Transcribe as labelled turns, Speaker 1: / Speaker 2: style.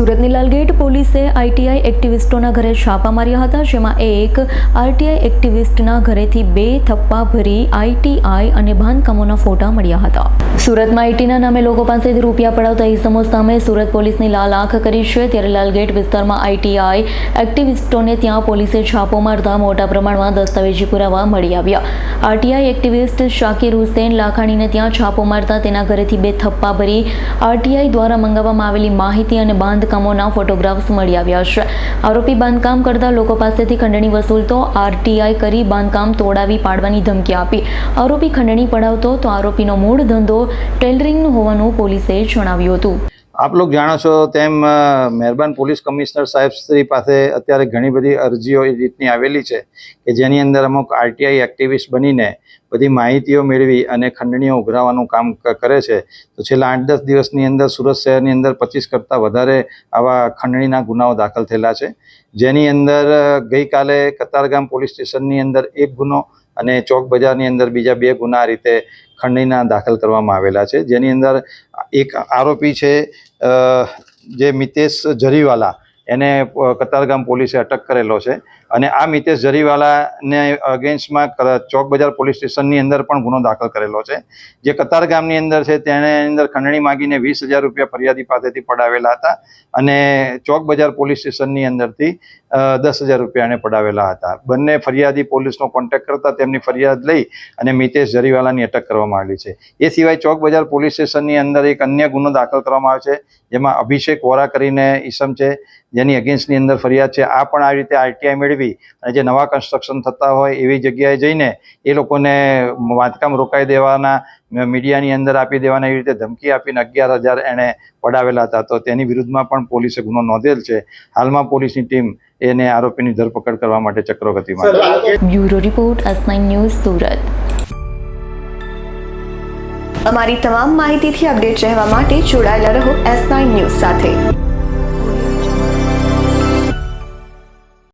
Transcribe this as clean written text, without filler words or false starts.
Speaker 1: સુરતની લાલગેટ પોલીસે આઈટીઆઈ એક્ટિવિસ્ટોના ઘરે છાપા માર્યા હતા, જેમાં એક આરટીઆઈ એક્ટિવિસ્ટના ઘરેથી 2 થપ્પા ભરી આઈટીઆઈ અને બાંધકામોના ફોટા મળ્યા હતા. સુરતમાં આઈટીના નામે લોકો પાસેથી રૂપિયા પડાવતા ઇસમો સામે સુરત પોલીસની લાલ આંખ કરી છે. ત્યારે લાલગેટ વિસ્તારમાં આઈટીઆઈ એક્ટિવિસ્ટોને ત્યાં પોલીસે છાપો મારતા મોટા પ્રમાણમાં દસ્તાવેજી પુરાવા મળી આવ્યા. આરટીઆઈ એક્ટિવિસ્ટ શાકિર હુસેન લાખાણીને ત્યાં છાપો મારતા તેના ઘરેથી 2 થપ્પા ભરી આરટીઆઈ દ્વારા મંગાવવામાં આવેલી માહિતી અને બાંધકામોના ફોટોગ્રાફ્સ મળી આવ્યા છે. આરોપી બાંધકામ કરતા લોકો પાસેથી ખંડણી વસૂલતો, આરટીઆઈ કરી બાંધકામ તોડાવી પાડવાની ધમકી આપી આરોપી ખંડણી પડાવતો, તો આરોપીનો મૂળ ધંધો ટેલરિંગનું હોવાનું પોલીસે જણાવ્યું હતું.
Speaker 2: આપ લોકો જાણો છો તેમ મહેરબાન પોલીસ કમિશનર સાહેબ શ્રી પાસે અત્યારે ઘણી બધી અરજીઓ એ રીતની આવેલી છે કે જેની અંદર અમુક આરટીઆઈ એક્ટિવિસ્ટ બનીને બધી માહિતીઓ મેળવી અને ખંડણીઓ ઉઘરાવવાનું કામ કરે છે. તો છેલ્લા 8-10 દિવસની અંદર સુરત શહેરની અંદર 25 કરતાં વધારે આવા ખંડણીના ગુનાઓ દાખલ થયેલા છે. જેની અંદર ગઈકાલે કતારગામ પોલીસ સ્ટેશનની અંદર 1 ગુનો અને ચોક બજારની અંદર બીજા 2 ગુના આ રીતે ખંડણીના દાખલ કરવામાં આવેલા છે. જેની અંદર એક આરોપી છે જે મિતેશ જરીવાલા, એને કતારગામ પોલીસે અટક કરેલો છે અને આ મિતેશ જરીવાલાને અગેન્સ્ટમાં ચોક બજાર પોલીસ સ્ટેશનની અંદર પણ ગુનો દાખલ કરેલો છે. જે કતારગામની અંદર છે તેણે અંદર ખંડણી માગીને 20,000 રૂપિયા ફરિયાદી પાસેથી પડાવેલા હતા અને ચોક બજાર પોલીસ સ્ટેશનની અંદરથી 10,000 રૂપિયા એને પડાવેલા હતા. બંને ફરિયાદી પોલીસનો કોન્ટેક્ટ કરતા તેમની ફરિયાદ લઈ અને મિતેશ જરીવાલાની અટક કરવામાં આવેલી છે. એ સિવાય ચોક બજાર પોલીસ સ્ટેશનની અંદર એક અન્ય ગુનો દાખલ કરવામાં આવ્યો છે, જેમાં અભિષેક વોરા કરીને ઈસમ છે જેની અગેન્સ્ટની અંદર ફરિયાદ છે. આ પણ આ રીતે આરટીઆઈ મેળવી અને જે નવા કન્સ્ટ્રક્શન થતા હોય એવી જગ્યાએ જઈને એ લોકોને બાંધકામ રોકાઈ દેવાના, મીડિયાની અંદર આપી દેવાના, એવી રીતે ધમકી આપીને 11,000 એણે પડાવેલા હતા. તો તેની વિરુદ્ધમાં પણ પોલીસે ગુનો નોંધેલ છે. હાલમાં પોલીસની ટીમ એને આરોપીની ધરપકડ કરવા માટે ચક્રો ગતિમાં.
Speaker 1: Bureau report S9 news Surat.
Speaker 3: અમારી તમામ માહિતીથી અપડેટ રહેવા માટે જોડાયેલા રહો S9 ન્યૂઝ સાથે.